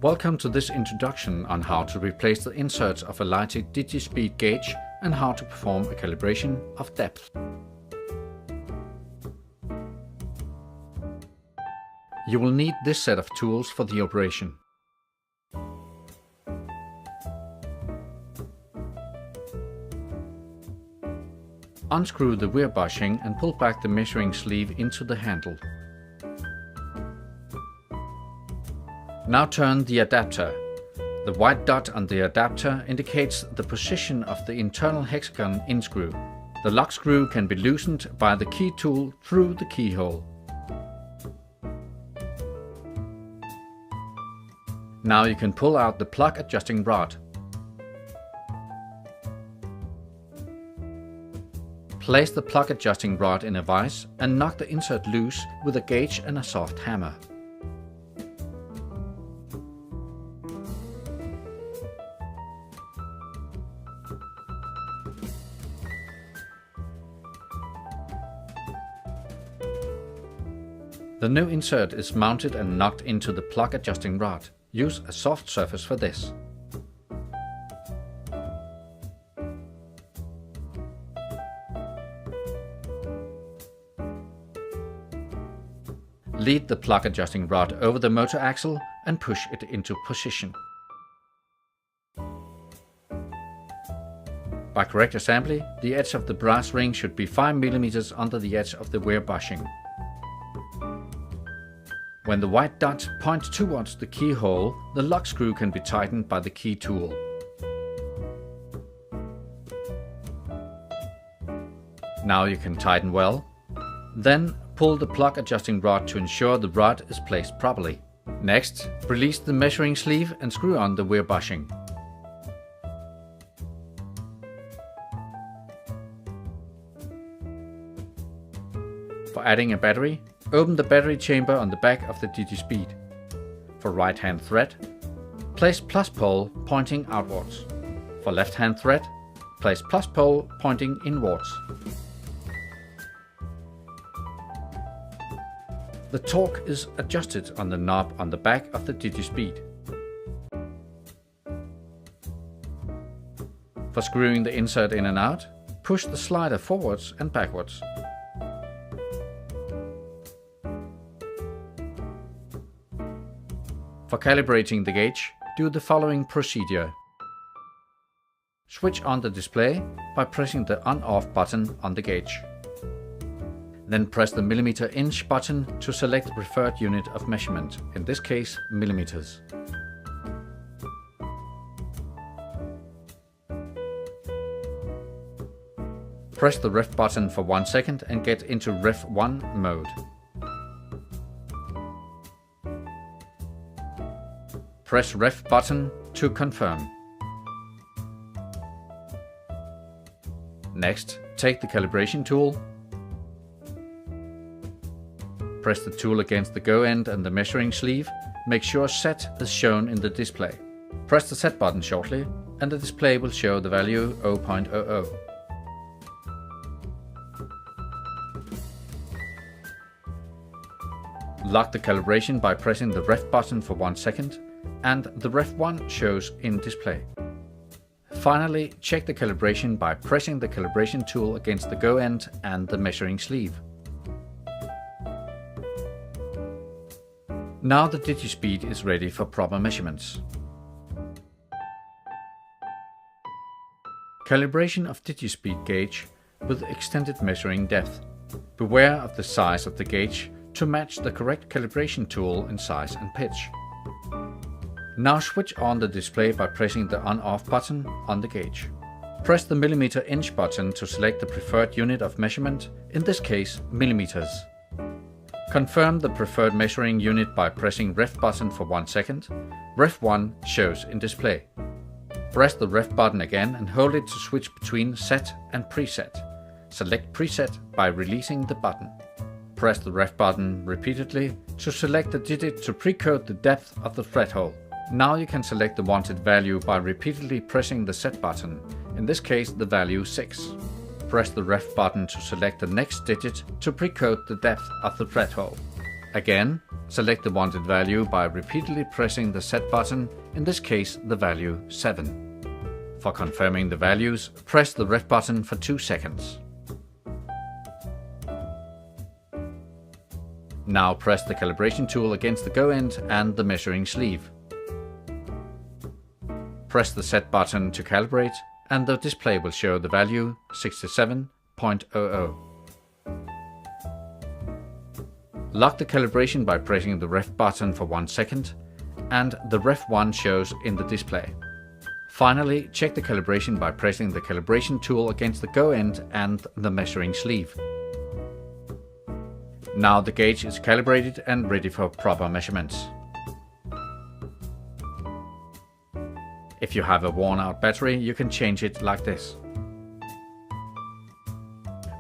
Welcome to this introduction on how to replace the inserts of a LEITECH DIGISPEED gauge and how to perform a calibration of depth. You will need this set of tools for the operation. Unscrew the rear bushing and pull back the measuring sleeve into the handle. Now turn the adapter. The white dot on the adapter indicates the position of the internal hexagon in screw. The lock screw can be loosened by the key tool through the keyhole. Now you can pull out the plug adjusting rod. Place the plug adjusting rod in a vise and knock the insert loose with a gauge and a soft hammer. The new insert is mounted and knocked into the plug adjusting rod. Use a soft surface for this. Lead the plug adjusting rod over the motor axle and push it into position. By correct assembly, the edge of the brass ring should be 5 mm under the edge of the rear bushing. When the white dot points towards the keyhole, the lock screw can be tightened by the key tool. Now you can tighten well. Then pull the plug adjusting rod to ensure the rod is placed properly. Next, release the measuring sleeve and screw on the rear bushing. For adding a battery, open the battery chamber on the back of the DIGISPEED. For right hand thread, place plus pole pointing outwards. For left hand thread, place plus pole pointing inwards. The torque is adjusted on the knob on the back of the DIGISPEED. For screwing the insert in and out, push the slider forwards and backwards. For calibrating the gauge, do the following procedure. Switch on the display by pressing the on-off button on the gauge. Then press the mm/inch button to select the preferred unit of measurement, in this case millimeters. Press the ref button for 1 second and get into ref 1 mode. Press ref button to confirm. Next, take the calibration tool. Press the tool against the go end and the measuring sleeve. Make sure set is shown in the display. Press the set button shortly and the display will show the value 0.00. Lock the calibration by pressing the ref button for 1 second and the ref 1 shows in display. Finally, check the calibration by pressing the calibration tool against the go end and the measuring sleeve. Now the DIGISPEED is ready for proper measurements. Calibration of DIGISPEED gauge with extended measuring depth. Beware of the size of the gauge to match the correct calibration tool in size and pitch. Now switch on the display by pressing the on-off button on the gauge. Press the mm/inch button to select the preferred unit of measurement, in this case millimeters. Confirm the preferred measuring unit by pressing ref button for 1 second. Ref 1 shows in display. Press the ref button again and hold it to switch between set and preset. Select preset by releasing the button. Press the ref button repeatedly to select the digit to pre-code the depth of the thread hole. Now you can select the wanted value by repeatedly pressing the set button, in this case the value 6. Press the ref button to select the next digit to pre-code the depth of the thread hole. Again, Select the wanted value by repeatedly pressing the set button, in this case the value 7. For confirming the values, press the red button for 2 seconds. Now press the calibration tool against the go end and the measuring sleeve. Press the set button to calibrate and the display will show the value 67.00. Lock the calibration by pressing the ref button for 1 second and the ref 1 shows in the display. Finally, check the calibration by pressing the calibration tool against the go end and the measuring sleeve. Now the gauge is calibrated and ready for proper measurements. If you have a worn out battery, you can change it like this.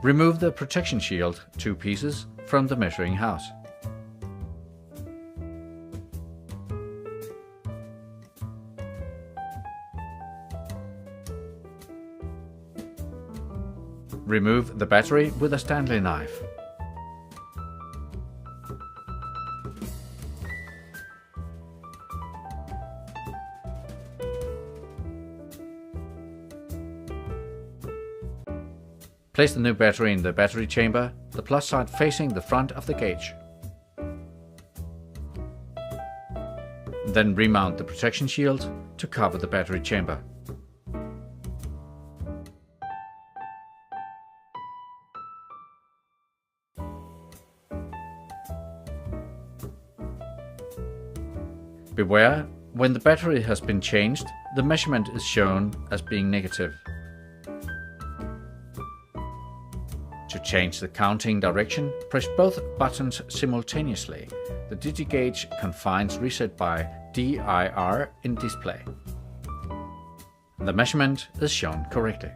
Remove the protection shield, 2 pieces, from the measuring house. Remove the battery with a Stanley knife. Place the new battery in the battery chamber, the plus side facing the front of the gauge. Then remount the protection shield to cover the battery chamber. Beware, when the battery has been changed, the measurement is shown as being negative. To change the counting direction, press both buttons simultaneously. The DigiGauge confines reset by DIR in display. The measurement is shown correctly.